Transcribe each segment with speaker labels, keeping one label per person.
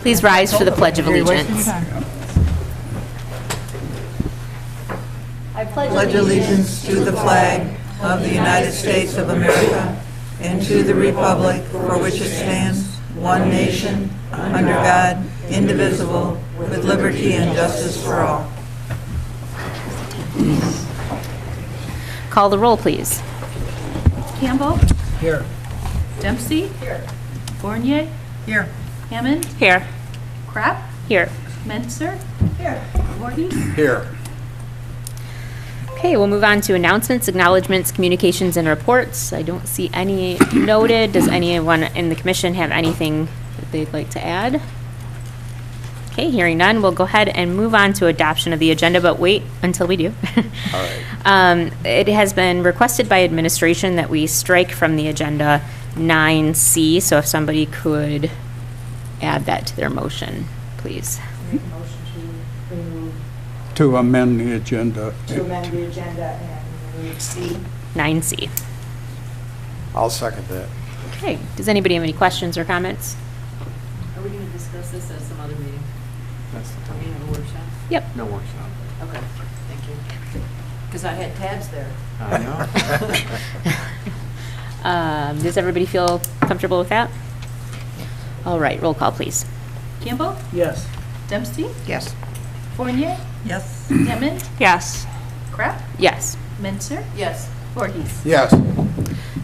Speaker 1: Please rise for the Pledge of Allegiance. I
Speaker 2: Pledge allegiance to the flag of the United States of America and to the republic for which it stands, one nation, under God, indivisible, with liberty and justice for all.
Speaker 1: Call the roll, please.
Speaker 3: Campbell.
Speaker 2: Here.
Speaker 3: Dempsey. Here. Fournier.
Speaker 2: Here.
Speaker 3: Hammond.
Speaker 1: Here.
Speaker 3: Krapp.
Speaker 1: Here.
Speaker 3: Menser. Here. Voorhees.
Speaker 2: Here.
Speaker 1: Okay, we'll move on to announcements, acknowledgements, communications, and reports. I don't see any noted. Does anyone in the commission have anything that they'd like to add? Okay, hearing none, we'll go ahead and move on to adoption of the agenda, but wait until we do.
Speaker 4: All right.
Speaker 1: It has been requested by administration that we strike from the agenda 9C, so if somebody could add that to their motion, please.
Speaker 5: Make a motion to remove,
Speaker 4: To amend the agenda.
Speaker 5: to amend the agenda and remove C.
Speaker 1: 9C.
Speaker 4: I'll second that.
Speaker 1: Okay, does anybody have any questions or comments?
Speaker 6: Are we going to discuss this at some other meeting?
Speaker 4: That's the
Speaker 6: Are we going to have a workshop?
Speaker 1: Yep.
Speaker 4: No workshop.
Speaker 6: Okay, thank you. Because I had tabs there.
Speaker 4: I know.
Speaker 1: Does everybody feel comfortable with that? All right, roll call, please.
Speaker 3: Campbell.
Speaker 2: Yes.
Speaker 3: Dempsey.
Speaker 2: Yes.
Speaker 3: Fournier.
Speaker 2: Yes.
Speaker 3: Hammond.
Speaker 1: Yes.
Speaker 3: Krapp.
Speaker 1: Yes.
Speaker 3: Menser.
Speaker 6: Yes.
Speaker 3: Voorhees.
Speaker 4: Yes.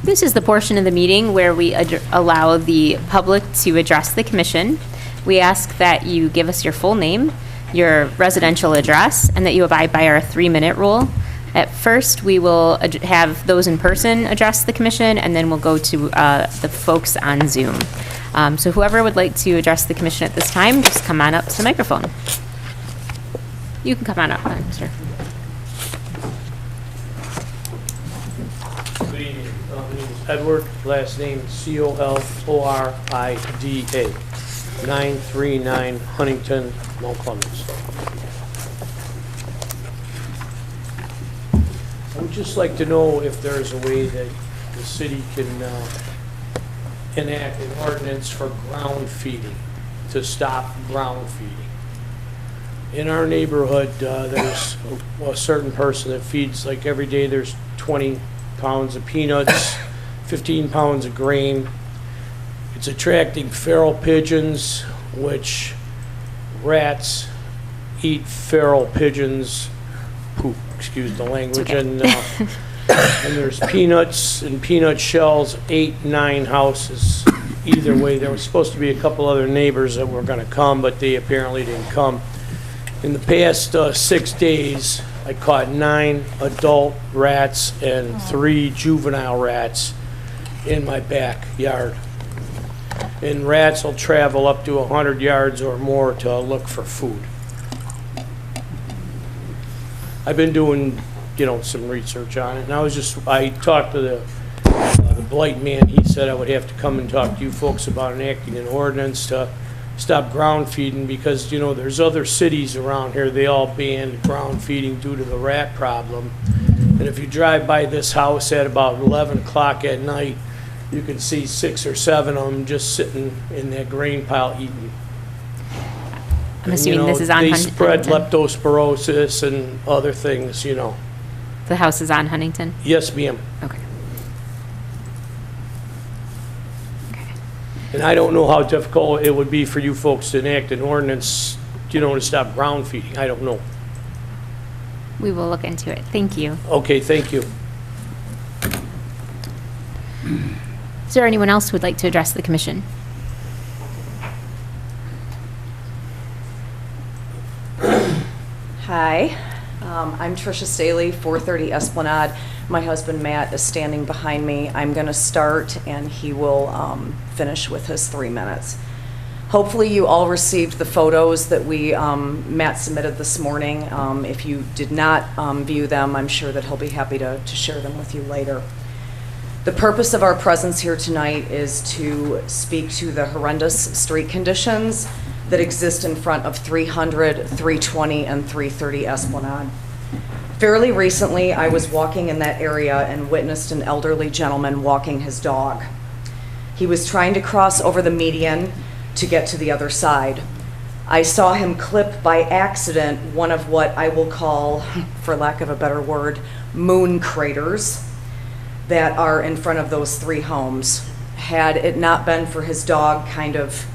Speaker 1: This is the portion of the meeting where we allow the public to address the commission. We ask that you give us your full name, your residential address, and that you abide by our 3-minute rule. At first, we will have those in person address the commission, and then we'll go to the folks on Zoom. So whoever would like to address the commission at this time, just come on up to the microphone. You can come on up, sir.
Speaker 7: Good evening. My name is Edward, last name Colorida, 939 Huntington, Mount Clemens. I would just like to know if there's a way that the city can enact an ordinance for ground feeding, to stop ground feeding. In our neighborhood, there's a certain person that feeds, like every day there's 20 pounds of peanuts, 15 pounds of grain. It's attracting feral pigeons, which rats eat feral pigeons poop, excuse the language.
Speaker 1: Okay.
Speaker 7: And there's peanuts and peanut shells, 8, 9 houses. Either way, there was supposed to be a couple other neighbors that were gonna come, but they apparently didn't come. In the past 6 days, I caught 9 adult rats and 3 juvenile rats in my backyard. And rats will travel up to 100 yards or more to look for food. I've been doing, some research on it, and I talked to the blight man. He said I would have to come and talk to you folks about enacting an ordinance to stop ground feeding, because, there's other cities around here, they all banned ground feeding due to the rat problem. And if you drive by this house at about 11 o'clock at night, you can see 6 or 7 of them just sitting in that grain pile eating.
Speaker 1: I'm assuming this is on
Speaker 7: They
Speaker 1: Huntington.
Speaker 7: spread leptospirosis and other things,
Speaker 1: The house is on Huntington?
Speaker 7: Yes, ma'am.
Speaker 1: Okay.
Speaker 7: And I don't know how difficult it would be for you folks to enact an ordinance, to stop ground feeding. I don't know.
Speaker 1: We will look into it. Thank you.
Speaker 7: Okay, thank you.
Speaker 1: Is there anyone else who would like to address the commission?
Speaker 8: Hi, I'm Tricia Staley, 430 Esplanade. My husband Matt is standing behind me. I'm going to start and he will finish with his 3 minutes. Hopefully you all received the photos that Matt submitted this morning. If you did not view them, I'm sure that he'll be happy to share them with you later. The purpose of our presence here tonight is to speak to the horrendous street conditions that exist in front of 300, 320, and 330 Esplanade. Fairly recently, I was walking in that area and witnessed an elderly gentleman walking his dog. He was trying to cross over the median to get to the other side. I saw him clip by accident one of what I will call, for lack of a better word, moon craters that are in front of those 3 homes. Had it not been for his dog kind of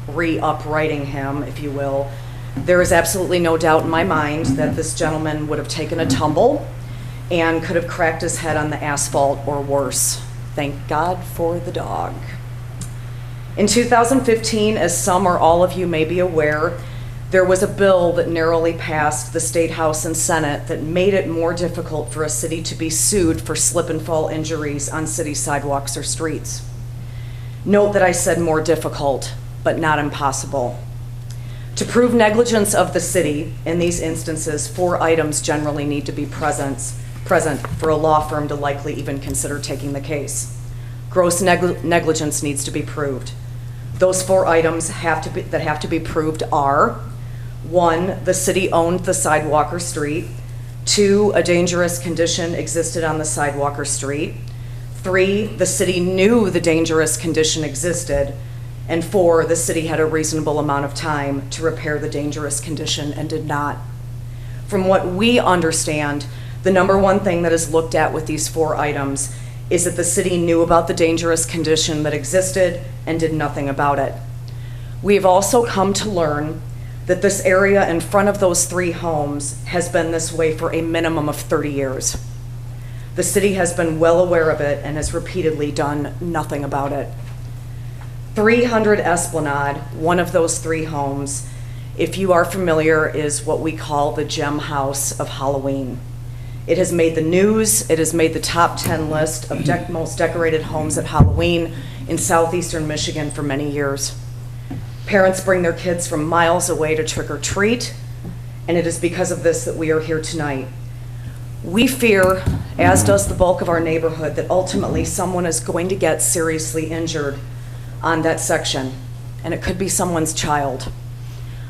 Speaker 8: re-uprighting him, if you will, there is absolutely no doubt in my mind that this gentleman would have taken a tumble and could have cracked his head on the asphalt or worse. Thank God for the dog. In 2015, as some or all of you may be aware, there was a bill that narrowly passed the State House and Senate that made it more difficult for a city to be sued for slip and fall injuries on city sidewalks or streets. Note that I said more difficult, but not impossible. To prove negligence of the city, in these instances, 4 items generally need to be present for a law firm to likely even consider taking the case. Gross negligence needs to be proved. Those 4 items that have to be proved are: 1, the city owned the sidewalk or street; 2, a dangerous condition existed on the sidewalk or street; 3, the city knew the dangerous condition existed; and 4, the city had a reasonable amount of time to repair the dangerous condition and did not. From what we understand, the number one thing that is looked at with these 4 items is that the city knew about the dangerous condition that existed and did nothing about it. We have also come to learn that this area in front of those 3 homes has been this way for a minimum of 30 years. The city has been well aware of it and has repeatedly done nothing about it. 300 Esplanade, one of those 3 homes, if you are familiar, is what we call the gem house of Halloween. It has made the news. It has made the top 10 list of most decorated homes at Halloween in southeastern Michigan for many years. Parents bring their kids from miles away to trick or treat, and it is because of this that we are here tonight. We fear, as does the bulk of our neighborhood, that ultimately someone is going to get seriously injured on that section, and it could be someone's child.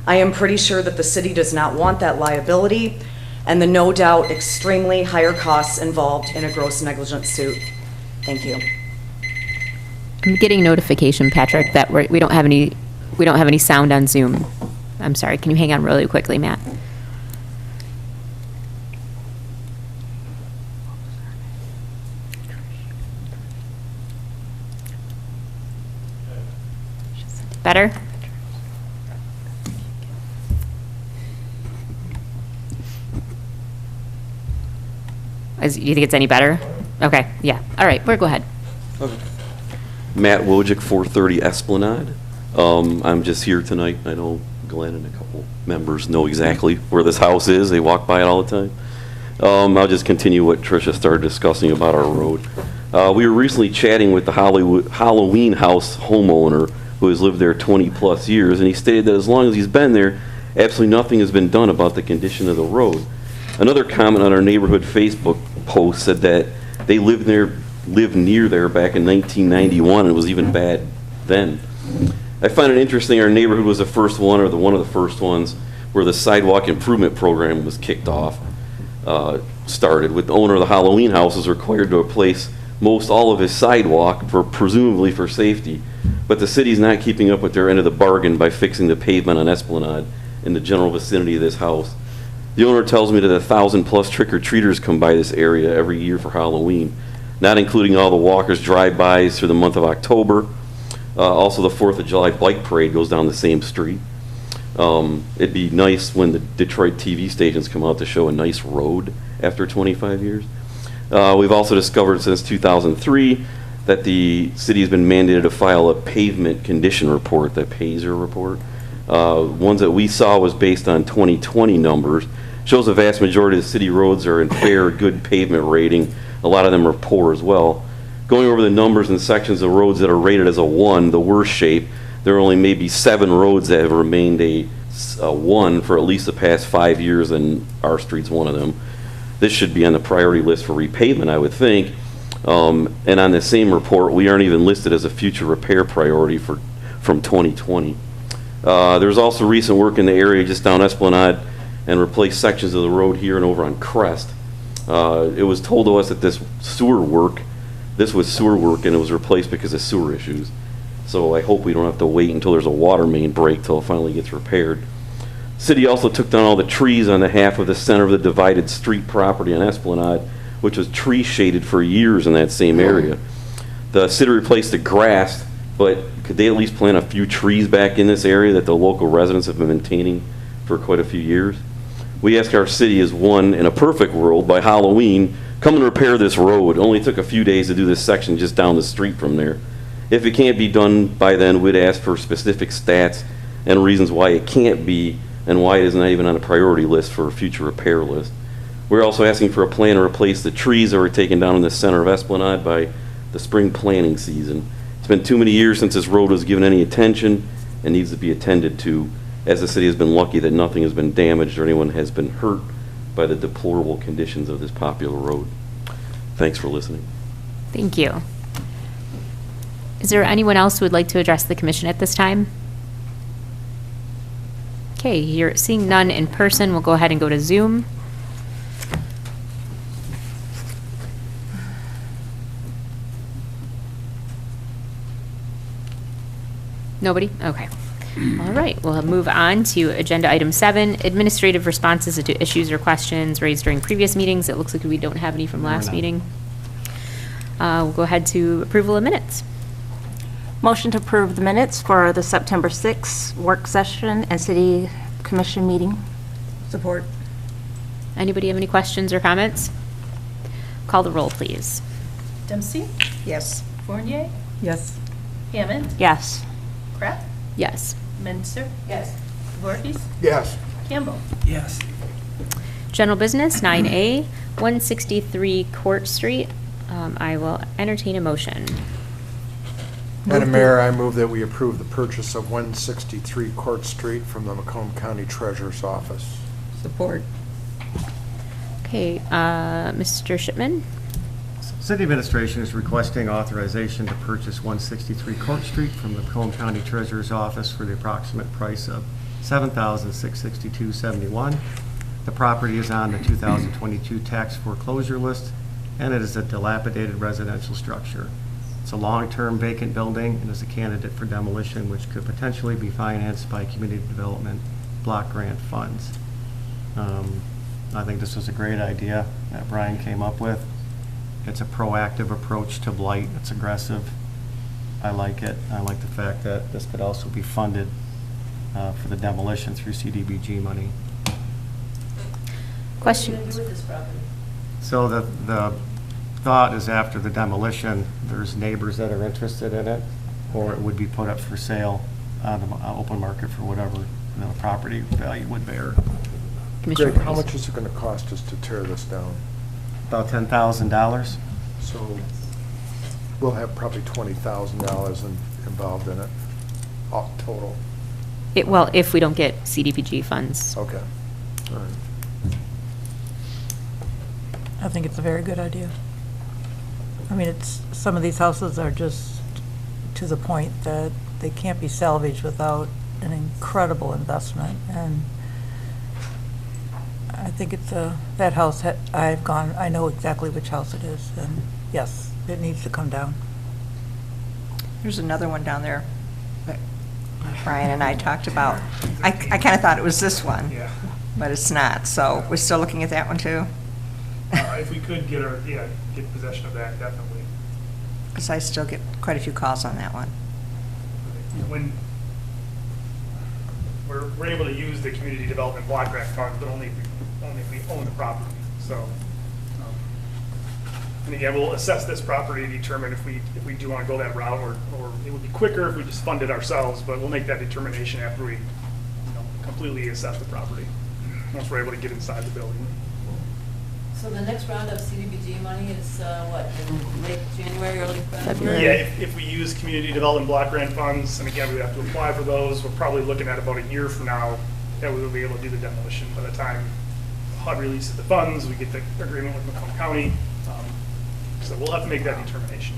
Speaker 8: I am pretty sure that the city does not want that liability and the no doubt extremely higher costs involved in a gross negligence suit. Thank you.
Speaker 1: I'm getting notification, Patrick, that we don't have any sound on Zoom. I'm sorry. Can you hang on really quickly, Matt? Better? Do you think it's any better? Okay, yeah. All right, go ahead.
Speaker 9: Matt Wojcik, 430 Esplanade. I'm just here tonight. I know Glenn and a couple members know exactly where this house is. They walk by it all the time. I'll just continue what Tricia started discussing about our road. We were recently chatting with the Halloween house homeowner who has lived there 20 plus years, and he stated that as long as he's been there, absolutely nothing has been done about the condition of the road. Another comment on our neighborhood Facebook post said that they lived near there back in 1991, and it was even bad then. I find it interesting our neighborhood was the first one, or one of the first ones, where the sidewalk improvement program was kicked off, started, with the owner of the Halloween house was required to replace most all of his sidewalk, presumably for safety, but the city's not keeping up with their end of the bargain by fixing the pavement on Esplanade in the general vicinity of this house. The owner tells me that 1,000+ trick-or-treaters come by this area every year for Halloween, not including all the walkers drive-bys through the month of October. Also, the 4th of July bike parade goes down the same street. It'd be nice when the Detroit TV stations come out to show a nice road after 25 years. We've also discovered since 2003 that the city has been mandated to file a pavement condition report, the PASER report. Ones that we saw was based on 2020 numbers. Shows the vast majority of the city roads are in fair, good pavement rating. A lot of them are poor as well. Going over the numbers and sections of roads that are rated as a 1, the worst shape, there are only maybe 7 roads that have remained a 1 for at least the past 5 years, and our street's one of them. This should be on the priority list for repavement, I would think. And on the same report, we aren't even listed as a future repair priority from 2020. There's also recent work in the area just down Esplanade and replaced sections of the road here and over on Crest. It was told to us that this was sewer work and it was replaced because of sewer issues. So I hope we don't have to wait until there's a water main break till it finally gets repaired. City also took down all the trees on the half of the center of the divided street property on Esplanade, which was tree shaded for years in that same area. The city replaced the grass, but could they at least plant a few trees back in this area that the local residents have been maintaining for quite a few years? We ask our city as one, in a perfect world, by Halloween, come and repair this road. It only took a few days to do this section just down the street from there. If it can't be done by then, we'd ask for specific stats and reasons why it can't be and why it is not even on a priority list for a future repair list. We're also asking for a plan to replace the trees that were taken down in the center of Esplanade by the spring planting season. It's been too many years since this road was given any attention and needs to be attended to, as the city has been lucky that nothing has been damaged or anyone has been hurt by the deplorable conditions of this popular road. Thanks for listening.
Speaker 1: Thank you. Is there anyone else who would like to address the commission at this time? Okay, you're seeing none in person. We'll go ahead and go to Zoom. Nobody? Okay. All right, we'll move on to agenda item 7, administrative responses to issues or questions raised during previous meetings. It looks like we don't have any from last meeting. We'll go ahead to approval of minutes.
Speaker 5: Motion to approve the minutes for the September 6th work session and city commission meeting.
Speaker 2: Support.
Speaker 1: Anybody have any questions or comments? Call the roll, please.
Speaker 3: Dempsey,
Speaker 2: Yes.
Speaker 3: Fournier,
Speaker 2: Yes.
Speaker 3: Hammond,
Speaker 5: Yes.
Speaker 3: Kraft,
Speaker 1: Yes.
Speaker 3: Menser,
Speaker 6: Yes.
Speaker 3: Voorhees,
Speaker 4: Yes.
Speaker 3: Campbell.
Speaker 4: Yes.
Speaker 1: General business, 9A, 163 Court Street. I will entertain a motion.
Speaker 10: Madam Mayor, I move that we approve the purchase of 163 Court Street from the Macomb County Treasurer's Office.
Speaker 2: Support.
Speaker 1: Okay, Mr. Shipman?
Speaker 11: City Administration is requesting authorization to purchase 163 Court Street from the Macomb County Treasurer's Office for the approximate price of $7,662.71. The property is on the 2022 tax foreclosure list, and it is a dilapidated residential structure. It's a long-term vacant building and is a candidate for demolition, which could potentially be financed by community development block grant funds. I think this was a great idea that Brian came up with. It's a proactive approach to blight. It's aggressive. I like it. I like the fact that this could also be funded for the demolition through CDBG money.
Speaker 1: Questions?
Speaker 6: What are you gonna do with this property?
Speaker 11: So the thought is after the demolition, there's neighbors that are interested in it, or it would be put up for sale on the open market for whatever the property value would bear.
Speaker 1: Commissioner
Speaker 10: Greg, how
Speaker 1: Voorhees.
Speaker 10: much is it going to cost us to tear this down?
Speaker 11: About $10,000.
Speaker 10: So we'll have probably $20,000 involved in it, all total.
Speaker 1: Well, if we don't get CDBG funds.
Speaker 10: Okay. All right.
Speaker 12: I think it's a very good idea. I mean, some of these houses are just to the point that they can't be salvaged without an incredible investment, and I think it's that house, I know exactly which house it is, and yes, it needs to come down.
Speaker 13: There's another one down there that Brian and I talked about. I kind of thought it was this one,
Speaker 14: Yeah.
Speaker 13: but it's not, so we're still looking at that one too?
Speaker 14: If we could get get possession of that, definitely.
Speaker 13: Because I still get quite a few calls on that one.
Speaker 14: When we're able to use the community development block grant funds, but only if we own the property. So, and again, we'll assess this property to determine if we do want to go that route, or it would be quicker if we just fund it ourselves. But we'll make that determination after we completely assess the property, once we're able to get inside the building.
Speaker 6: So the next round of CDBG money is what, in late January, early February?
Speaker 14: Yeah, if we use community development block grant funds, and again, we have to apply for those, we're probably looking at about a year from now that we will be able to do the demolition. By the time HUD releases the funds, we get the agreement with Macomb County. So we'll have to make that determination.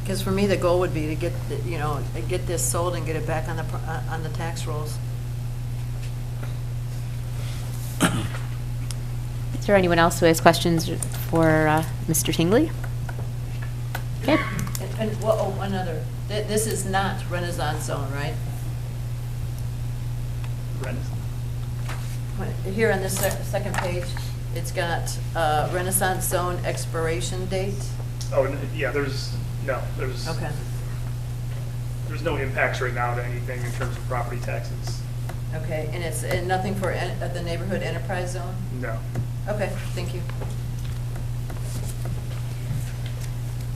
Speaker 6: Because for me, the goal would be to get, get this sold and get it back on the tax rolls.
Speaker 1: Is there anyone else who has questions for Mr. Tingley? Okay.
Speaker 6: And one other This is not Renaissance Zone, right? Here on this second page, it's got Renaissance Zone expiration date.
Speaker 14: Oh, yeah, there's
Speaker 6: Okay.
Speaker 14: there's no impacts right now to anything in terms of property taxes.
Speaker 6: Okay, and it's nothing for the neighborhood enterprise zone?
Speaker 14: No.
Speaker 6: Okay, thank you.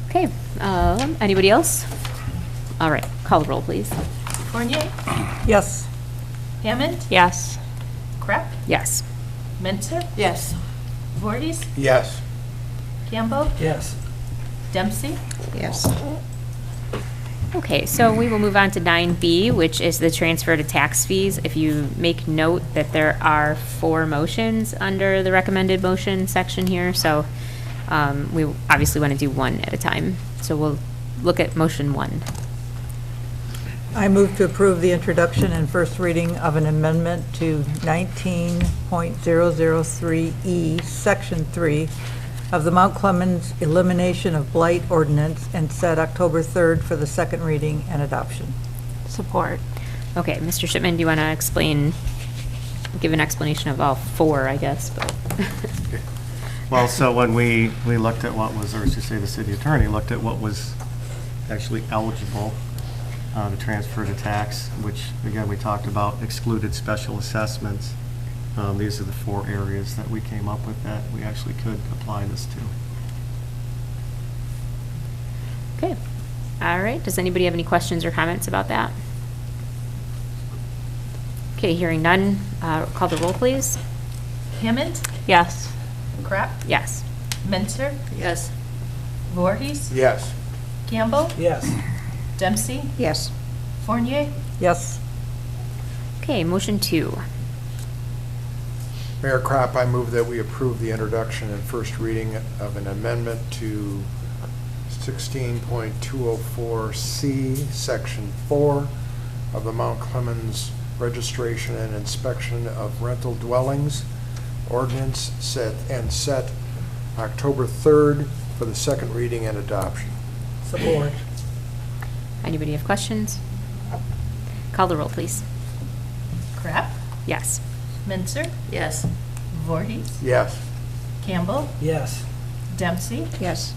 Speaker 1: Okay, anybody else? All right, call the roll, please.
Speaker 3: Fournier,
Speaker 12: Yes.
Speaker 3: Hammond,
Speaker 5: Yes.
Speaker 3: Crap,
Speaker 1: Yes.
Speaker 3: Mentor,
Speaker 6: Yes.
Speaker 3: Voorhees,
Speaker 10: Yes.
Speaker 3: Campbell,
Speaker 12: Yes.
Speaker 3: Dempsey,
Speaker 13: Yes.
Speaker 1: Okay, so we will move on to 9B, which is the transfer to tax fees. If you make note that there are 4 motions under the recommended motion section here, so we obviously want to do one at a time. So we'll look at motion 1.
Speaker 12: I move to approve the introduction and first reading of an amendment to 19.003E, Section 3 of the Mount Clemens Elimination of Blight Ordinance and set October 3rd for the second reading and adoption.
Speaker 5: Support.
Speaker 1: Okay, Mr. Shipman, do you want to give an explanation of all 4, I guess, but.
Speaker 11: Well, so when we looked at what was, or I should say the city attorney looked at what was actually eligible to transfer to tax, which, again, we talked about excluded special assessments. These are the 4 areas that we came up with that we actually could apply this to.
Speaker 1: Okay, all right, does anybody have any questions or comments about that? Okay, hearing none, call the roll, please.
Speaker 3: Hammond,
Speaker 5: Yes.
Speaker 3: Crap,
Speaker 1: Yes.
Speaker 3: Mentor,
Speaker 6: Yes.
Speaker 3: Voorhees,
Speaker 10: Yes.
Speaker 3: Campbell,
Speaker 12: Yes.
Speaker 3: Dempsey,
Speaker 13: Yes.
Speaker 3: Fournier,
Speaker 12: Yes.
Speaker 1: Okay, motion 2.
Speaker 10: Mayor Crop, I move that we approve the introduction and first reading of an amendment to 16.204C, Section 4 of the Mount Clemens Registration and Inspection of Rental Dwellings Ordinance set October 3rd for the second reading and adoption.
Speaker 12: Support.
Speaker 1: Anybody have questions? Call the roll, please.
Speaker 3: Crap,
Speaker 1: Yes.
Speaker 3: Mentor,
Speaker 6: Yes.
Speaker 3: Voorhees,
Speaker 10: Yes.
Speaker 3: Campbell,
Speaker 12: Yes.
Speaker 3: Dempsey,
Speaker 13: Yes.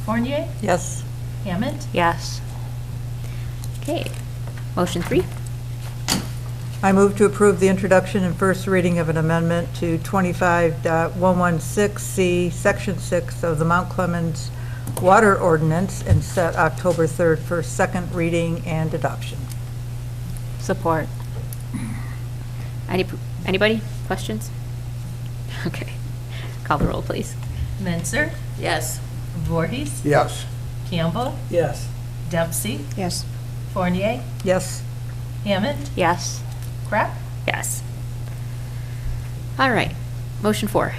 Speaker 3: Fournier,
Speaker 12: Yes.
Speaker 3: Hammond,
Speaker 5: Yes.
Speaker 1: Okay, motion 3.
Speaker 12: I move to approve the introduction and first reading of an amendment to 25.116C, Section 6 of the Mount Clemens Water Ordinance and set October 3rd for second reading and adoption.
Speaker 5: Support.
Speaker 1: Anybody? Questions? Okay, call the roll, please.
Speaker 3: Mentor,
Speaker 6: Yes.
Speaker 3: Voorhees,
Speaker 10: Yes.
Speaker 3: Campbell,
Speaker 12: Yes.
Speaker 3: Dempsey,
Speaker 13: Yes.
Speaker 3: Fournier,
Speaker 12: Yes.
Speaker 3: Hammond,
Speaker 5: Yes.
Speaker 3: Crap,
Speaker 1: Yes. All right, motion 4.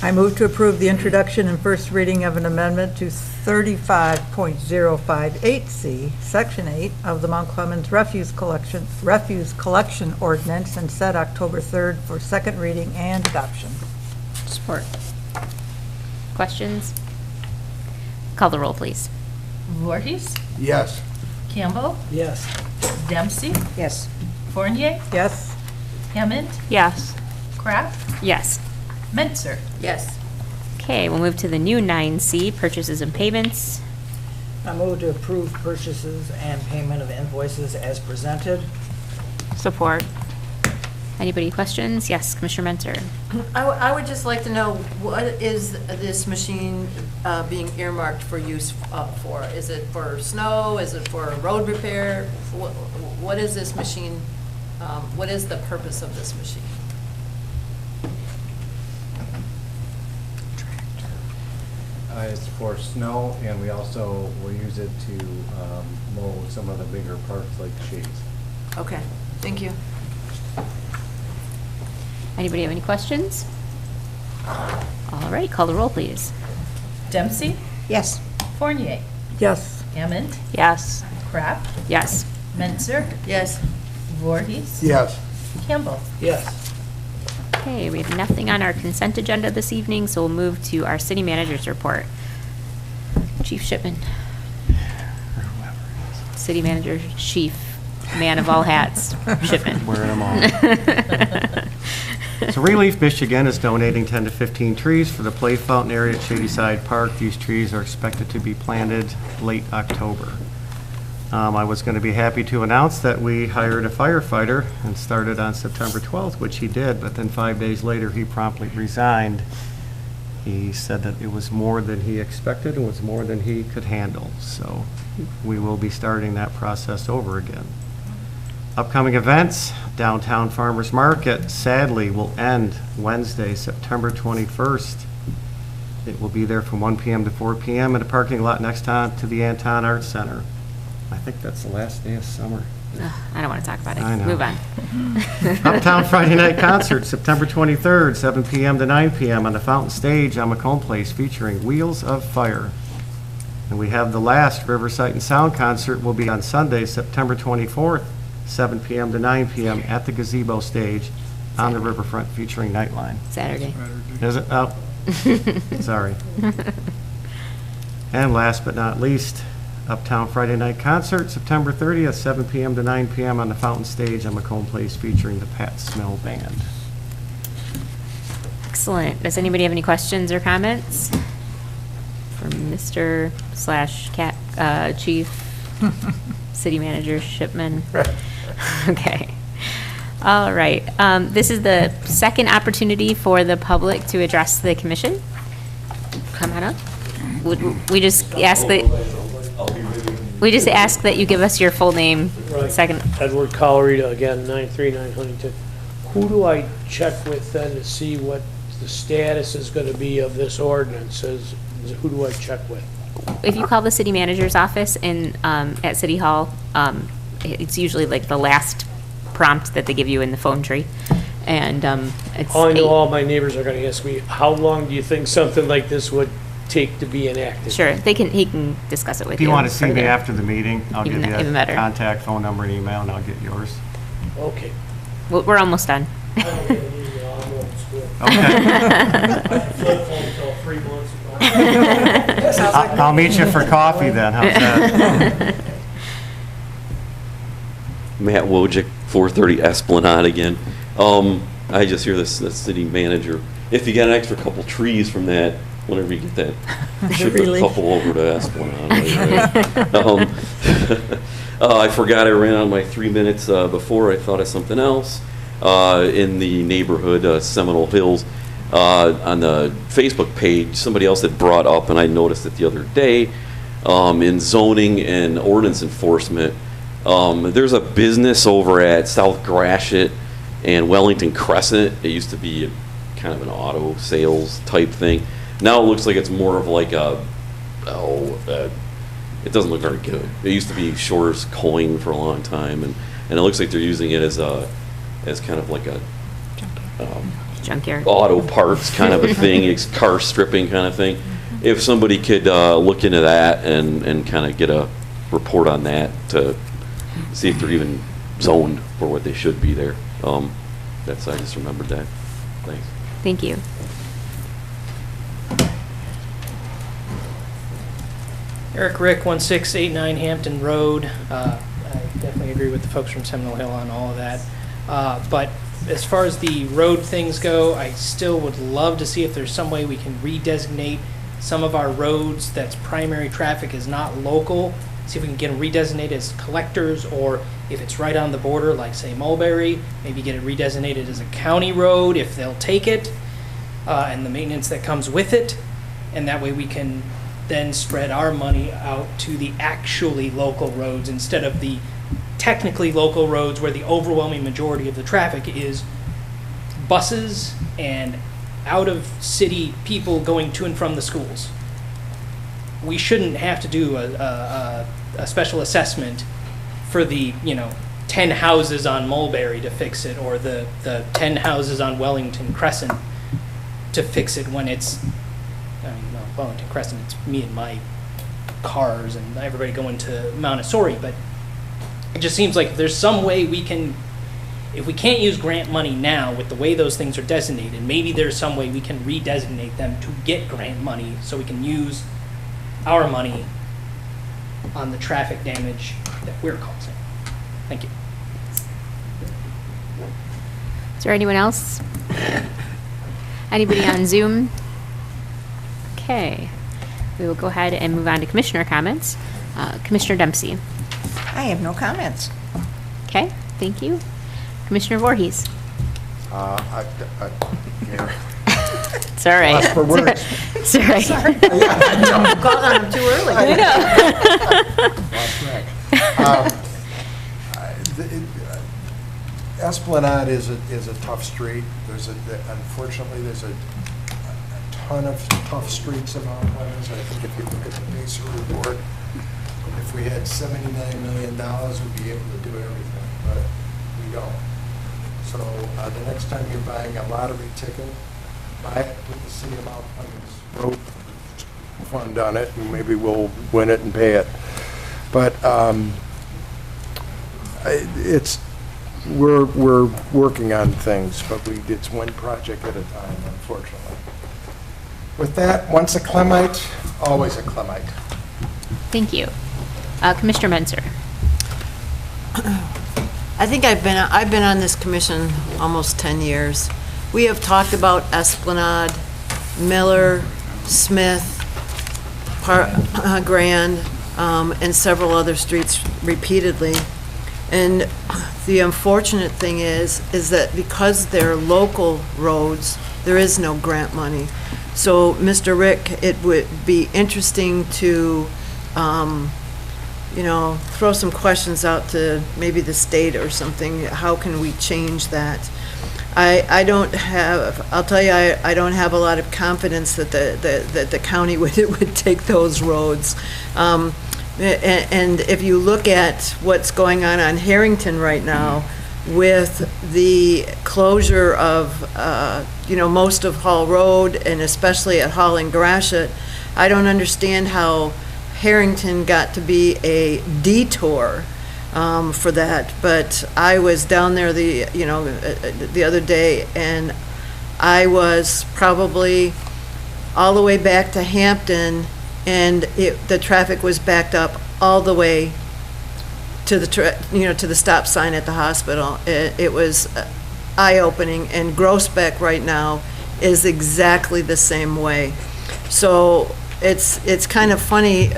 Speaker 12: I move to approve the introduction and first reading of an amendment to 35.058C, Section 8 of the Mount Clemens Refuse Collection Ordinance and set October 3rd for second reading and adoption.
Speaker 1: Support. Questions? Call the roll, please.
Speaker 3: Voorhees,
Speaker 10: Yes.
Speaker 3: Campbell,
Speaker 12: Yes.
Speaker 3: Dempsey,
Speaker 13: Yes.
Speaker 3: Fournier,
Speaker 12: Yes.
Speaker 3: Hammond,
Speaker 5: Yes.
Speaker 3: Crap,
Speaker 1: Yes.
Speaker 3: Mentor.
Speaker 6: Yes.
Speaker 1: Okay, we'll move to the new 9C, purchases and payments.
Speaker 15: I move to approve purchases and payment of invoices as presented.
Speaker 5: Support.
Speaker 1: Anybody questions? Yes, Commissioner Mentor.
Speaker 6: I would just like to know, what is this machine being earmarked for use for? Is it for snow? Is it for road repair? What is this machine, what is the purpose of this machine?
Speaker 16: It's for snow, and we also will use it to mow some of the bigger parts like shades.
Speaker 6: Okay, thank you.
Speaker 1: Anybody have any questions? All right, call the roll, please.
Speaker 3: Dempsey,
Speaker 13: Yes.
Speaker 3: Fournier,
Speaker 12: Yes.
Speaker 3: Hammond,
Speaker 5: Yes.
Speaker 3: Crap,
Speaker 1: Yes.
Speaker 3: Mentor,
Speaker 6: Yes.
Speaker 3: Voorhees,
Speaker 10: Yes.
Speaker 3: Campbell.
Speaker 15: Yes.
Speaker 1: Okay, we have nothing on our consent agenda this evening, so we'll move to our city manager's report. Chief Shipman. City Manager, Chief, Man of all hats, Shipman.
Speaker 11: Wearing them all. So Relief Michigan is donating 10 to 15 trees for the play fountain area at Shadyside Park. These trees are expected to be planted late October. I was going to be happy to announce that we hired a firefighter and started on September 12th, which he did, but then 5 days later, he promptly resigned. He said that it was more than he expected and was more than he could handle. So we will be starting that process over again. Upcoming events, Downtown Farmers Market sadly will end Wednesday, September 21st. It will be there from 1 p.m. to 4 p.m. in a parking lot next to the Anton Arts Center. I think that's the last day of summer.
Speaker 1: Ugh, I don't want to talk about it.
Speaker 11: I know.
Speaker 1: Move on.
Speaker 11: Uptown Friday Night Concert, September 23rd, 7 p.m. to 9 p.m. on the Fountain Stage on Macomb Place, featuring Wheels of Fire. And we have the last Riverside and Sound concert will be on Sunday, September 24th, 7 p.m. to 9 p.m. at the Gazebo Stage on the riverfront, featuring Nightline.
Speaker 1: Saturday.
Speaker 11: Is it? Oh, sorry. And last but not least, Uptown Friday Night Concert, September 30th, 7 p.m. to 9 p.m. on the Fountain Stage on Macomb Place, featuring the Pat Smell Band.
Speaker 1: Excellent. Does anybody have any questions or comments for Mr. / Chief City Manager Shipman? Okay. All right. This is the second opportunity for the public to address the commission. Come on up. We just ask that you give us your full name.
Speaker 7: Right.
Speaker 1: Second.
Speaker 7: Edward Colorado, again, 939 Huntington. Who do I check with then to see what the status is going to be of this ordinance? Who do I check with?
Speaker 1: If you call the city manager's office at City Hall, it's usually like the last prompt that they give you in the phone tree. And it's
Speaker 7: All I know, all my neighbors are going to ask me, how long do you think something like this would take to be enacted?
Speaker 1: Sure, he can discuss it with
Speaker 11: If
Speaker 1: you.
Speaker 11: you want to see me
Speaker 1: further.
Speaker 11: after the meeting, I'll give you
Speaker 1: Even better.
Speaker 11: a contact phone number and email, and I'll get yours.
Speaker 7: Okay.
Speaker 1: We're almost done.
Speaker 7: I don't get an email, I'm old school.
Speaker 11: Okay.
Speaker 7: I flip phone until 3 months ago.
Speaker 11: I'll meet you for coffee then, how's that?
Speaker 9: Matt Wojcik, 430 Esplanade again. I just hear this city manager. If you got an extra couple trees from that, whenever you get that, ship
Speaker 12: Really?
Speaker 9: a couple over to Esplanade. I forgot I ran on my 3 minutes before. I thought of something else. In the neighborhood, Seminole Hills, on the Facebook page, somebody else had brought up, and I noticed it the other day, in zoning and ordinance enforcement. There's a business over at South Gratiot and Wellington Crescent. It used to be kind of an auto sales type thing. Now it looks like it's more of like it doesn't look very good. It used to be Shores Coin for a long time, and it looks like they're using it as kind of like a
Speaker 1: Junkyard.
Speaker 9: auto parts kind of a thing. It's car stripping kind of thing. If somebody could look into that and kind of get a report on that to see if they're even zoned for what they should be there. I just remembered that. Thanks.
Speaker 1: Thank you.
Speaker 17: Eric Rick, 1689 Hampton Road. I definitely agree with the folks from Seminole Hill on all of that. But as far as the road things go, I still would love to see if there's some way we can redesignate some of our roads that's primary traffic is not local. See if we can get them redesignated as collectors, or if it's right on the border, like say Mulberry, maybe get it redesignated as a county road if they'll take it, and the maintenance that comes with it. And that way we can then spread our money out to the actually local roads instead of the technically local roads where the overwhelming majority of the traffic is buses and out-of-city people going to and from the schools. We shouldn't have to do a special assessment for the 10 houses on Mulberry to fix it, or the 10 houses on Wellington Crescent to fix it when it's, Wellington Crescent, it's me and my cars and everybody going to Montessori. But it just seems like if there's some way we can, if we can't use grant money now with the way those things are designated, maybe there's some way we can redesignate them to get grant money so we can use our money on the traffic damage that we're causing. Thank you.
Speaker 1: Is there anyone else? Anybody on Zoom? Okay. We will go ahead and move on to commissioner comments. Commissioner Dempsey.
Speaker 13: I have no comments.
Speaker 1: Okay, thank you. Commissioner Voorhees.
Speaker 10: Mayor.
Speaker 1: It's all right.
Speaker 10: Lost for words.
Speaker 1: It's all right.
Speaker 6: Called on him too early.
Speaker 1: I know.
Speaker 10: Lost track. Esplanade is a tough street. Unfortunately, there's a ton of tough streets in Mount Clemens. I think if you look at the Pacer report, if we had $79 million, we'd be able to do everything, but we don't. So the next time you're buying a lottery ticket, buy it with the city of Mount Clemens road fund on it, and maybe we'll win it and pay it. But we're working on things, but it's one project at a time, unfortunately. With that, once a Clemite, always a Clemite.
Speaker 1: Thank you. Commissioner Menzer.
Speaker 6: I think I've been on this commission almost 10 years. We have talked about Esplanade, Miller, Smith, Grand, and several other streets repeatedly. And the unfortunate thing is that because they're local roads, there is no grant money. So, Mr. Rick, it would be interesting to, throw some questions out to maybe the state or something. How can we change that? I don't have a lot of confidence that the county would take those roads. And if you look at what's going on Harrington right now with the closure of, most of Hall Road and especially at Hall and Gratiot, I don't understand how Harrington got to be a detour for that. But I was down there the other day, and I was probably all the way back to Hampton, and the traffic was backed up all the way to the stop sign at the hospital. It was eye-opening, and Groesbeck right now is exactly the same way. So it's kind of funny,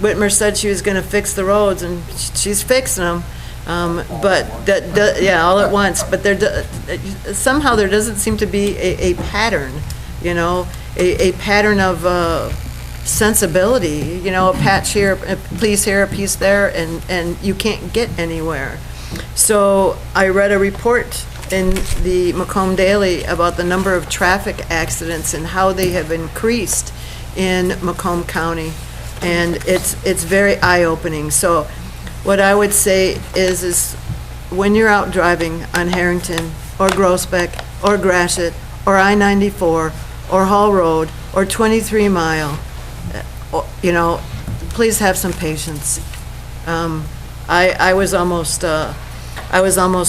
Speaker 6: Whitmer said she was going to fix the roads, and she's fixing them, but all at once. But somehow there doesn't seem to be a pattern, a pattern of sensibility, a patch here, a piece here, a piece there, and you can't get anywhere. So I read a report in the Macomb Daily about the number of traffic accidents and how they have increased in Macomb County, and it's very eye-opening. So what I would say is when you're out driving on Harrington or Groesbeck or Gratiot or I-94 or Hall Road or 23 Mile, please have some patience. I was almost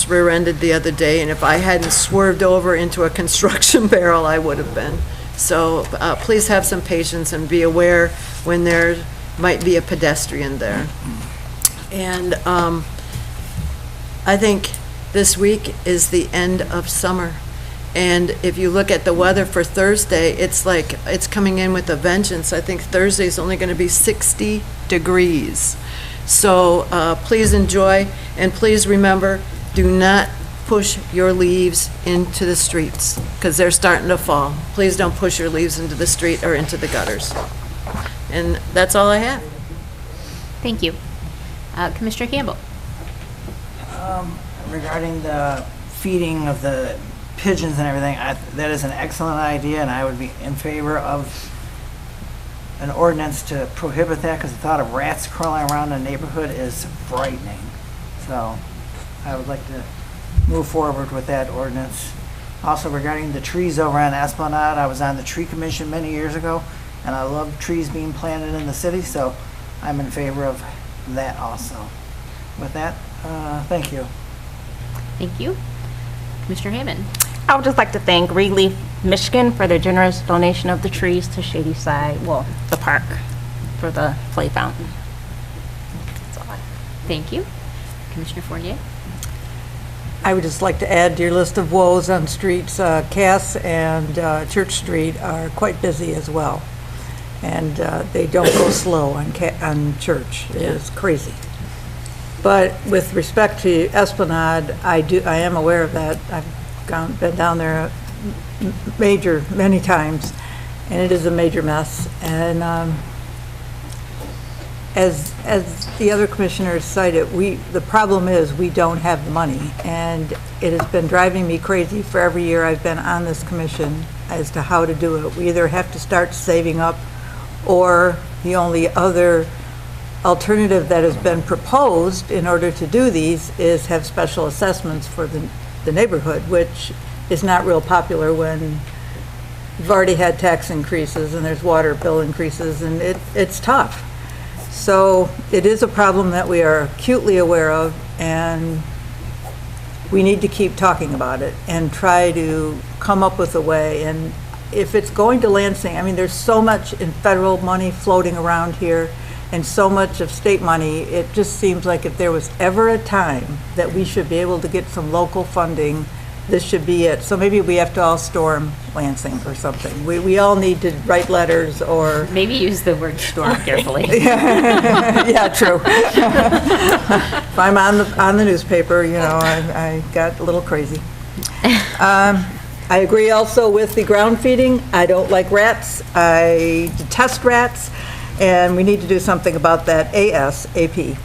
Speaker 6: rear-ended the other day, and if I hadn't swerved over into a construction barrel, I would have been. So please have some patience and be aware when there might be a pedestrian there. And I think this week is the end of summer. And if you look at the weather for Thursday, it's like it's coming in with a vengeance. I think Thursday is only going to be 60 degrees. So please enjoy, and please remember, do not push your leaves into the streets because they're starting to fall. Please don't push your leaves into the street or into the gutters. And that's all I have.
Speaker 1: Thank you. Commissioner Campbell.
Speaker 15: Regarding the feeding of the pigeons and everything, that is an excellent idea, and I would be in favor of an ordinance to prohibit that, because the thought of rats crawling around the neighborhood is frightening. So I would like to move forward with that ordinance. Also, regarding the trees over on Esplanade, I was on the tree commission many years ago, and I love trees being planted in the city, so I'm in favor of that also. With that, thank you.
Speaker 1: Thank you. Commissioner Hammond.
Speaker 5: I would just like to thank Relief Michigan for their generous donation of the trees to Shady Side, the park, for the play fountain.
Speaker 1: Thank you. Commissioner Fournier?
Speaker 12: I would just like to add to your list of woes on streets, Cass and Church Street are quite busy as well. And they don't go slow on Church. It is crazy. But with respect to Esplanade, I am aware of that. I've been down there many times, and it is a major mess. And as the other commissioners cited, the problem is we don't have the money, and it has been driving me crazy for every year I've been on this commission as to how to do it. We either have to start saving up, or the only other alternative that has been proposed in order to do these is have special assessments for the neighborhood, which is not real popular when you've already had tax increases and there's water bill increases, and it's tough. So it is a problem that we are acutely aware of, and we need to keep talking about it and try to come up with a way. And if it's going to Lansing, I mean, there's so much in federal money floating around here and so much of state money, it just seems like if there was ever a time that we should be able to get some local funding, this should be it. So maybe we have to all storm Lansing or something. We all need to write letters or...
Speaker 1: Maybe use the word storm carefully.
Speaker 12: Yeah, true. If I'm on the newspaper, you know, I got a little crazy. I agree also with the ground feeding. I don't like rats. I detest rats, and we need to do something about that ASAP.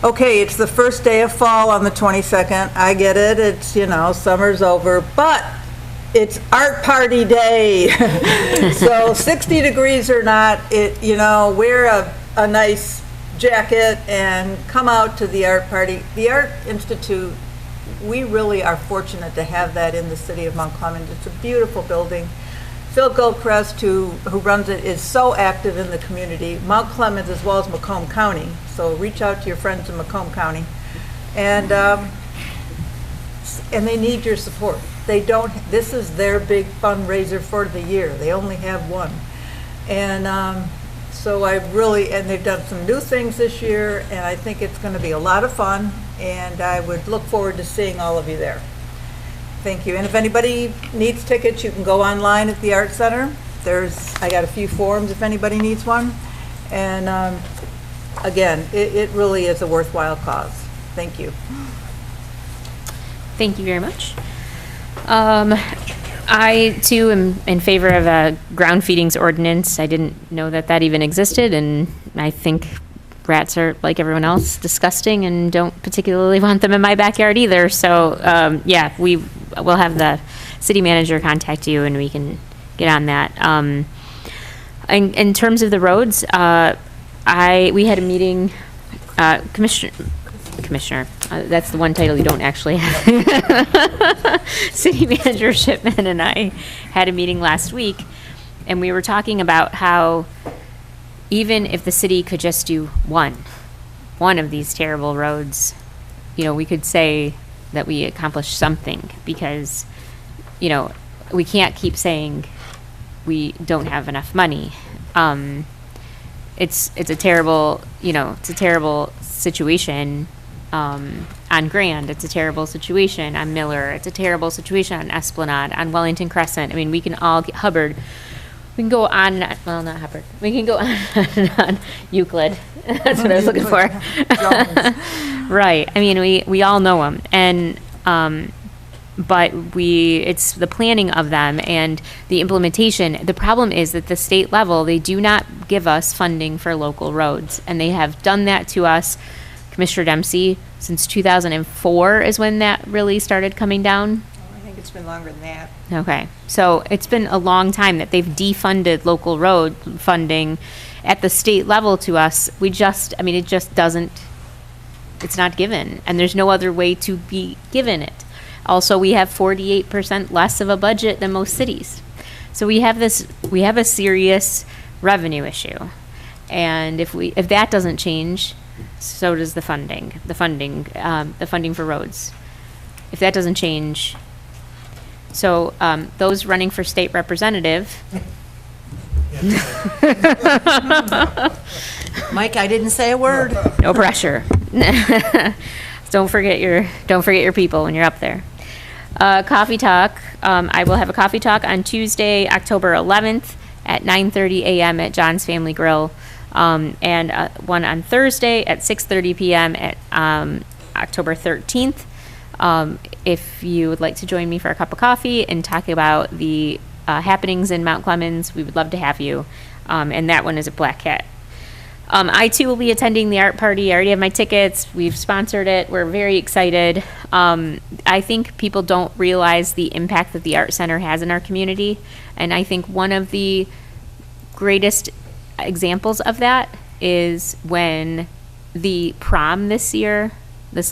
Speaker 12: Okay, it's the first day of fall on the 22nd. I get it. It's, you know, summer's over, but it's art party day. So 60 degrees or not, you know, wear a nice jacket and come out to the art party. The Art Institute, we really are fortunate to have that in the city of Mount Clemens. It's a beautiful building. Phil Gilchrist, who runs it, is so active in the community, Mount Clemens as well as Macomb County. So reach out to your friends in Macomb County. And they need your support. This is their big fundraiser for the year. They only have one. And so and they've done some new things this year, and I think it's going to be a lot of fun, and I would look forward to seeing all of you there. Thank you. And if anybody needs tickets, you can go online at the Art Center. I got a few forms if anybody needs one. And again, it really is a worthwhile cause. Thank you.
Speaker 1: Thank you very much. I, too, am in favor of a ground feedings ordinance. I didn't know that even existed, and I think rats are, like everyone else, disgusting and don't particularly want them in my backyard either. So, yeah, we'll have the city manager contact you, and we can get on that. In terms of the roads, we had a meeting, Commissioner, that's the one title you don't actually have. City Manager Shipman and I had a meeting last week, and we were talking about how even if the city could just do one of these terrible roads, you know, we could say that we accomplished something, because, you know, we can't keep saying we don't have enough money. It's a terrible, you know, it's a terrible situation on Grand. It's a terrible situation on Miller. It's a terrible situation on Esplanade, on Wellington Crescent. I mean, we can all get Hubbard. We can go on, well, not Hubbard. We can go on Euclid. That's what I was looking for. Right. I mean, we all know them. And, but it's the planning of them and the implementation. The problem is that the state level, they do not give us funding for local roads. And they have done that to us, Commissioner Dempsey, since 2004 is when that really started coming down.
Speaker 13: I think it's been longer than that.
Speaker 1: Okay, so it's been a long time that they've defunded local road funding at the state level to us. It just doesn't, it's not given, and there's no other way to be given it. Also, we have 48% less of a budget than most cities. So we have a serious revenue issue. And if that doesn't change, so does the funding for roads. If that doesn't change, so those running for state representative,
Speaker 6: Mike, I didn't say a word.
Speaker 1: No pressure. Don't forget your people when you're up there. Coffee talk. I will have a coffee talk on Tuesday, October 11th at 9:30 a.m. at John's Family Grill, and one on Thursday at 6:30 p.m. at October 13th. If you would like to join me for a cup of coffee and talk about the happenings in Mount Clemens, we would love to have you. And that one is at Black Cat. I too will be attending the art party. I already have my tickets. We've sponsored it. We're very excited. I think people don't realize the impact that the Art Center has in our community. And I think one of the greatest examples of that is when the prom this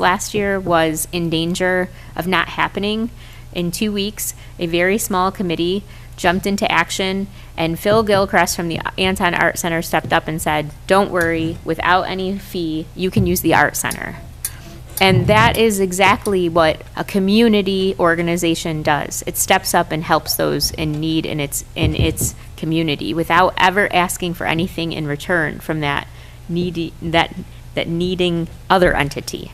Speaker 1: last year was in danger of not happening. In 2 weeks, a very small committee jumped into action, and Phil Gilchrist from the Anton Art Center stepped up and said, don't worry, without any fee, you can use the Art Center. And that is exactly what a community organization does. It steps up and helps those in need in its community without ever asking for anything in return from that needing other entity.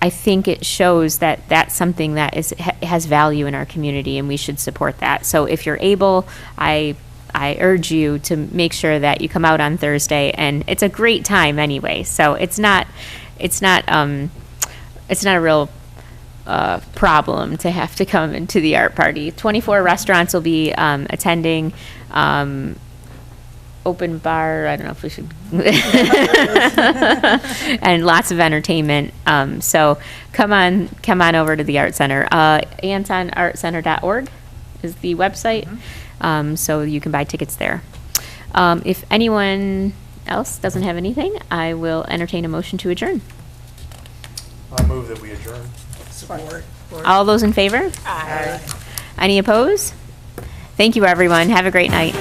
Speaker 1: I think it shows that that's something that has value in our community, and we should support that. So if you're able, I urge you to make sure that you come out on Thursday, and it's a great time anyway. So it's not a real problem to have to come into the art party. 24 restaurants will be attending. Open bar, I don't know if we should, and lots of entertainment. So come on over to the Art Center. AntonArtCenter.org is the website, so you can buy tickets there. If anyone else doesn't have anything, I will entertain a motion to adjourn.
Speaker 10: I move that we adjourn.
Speaker 6: Support.
Speaker 1: All those in favor?
Speaker 6: Aye.
Speaker 1: Any opposed? Thank you, everyone. Have a great night.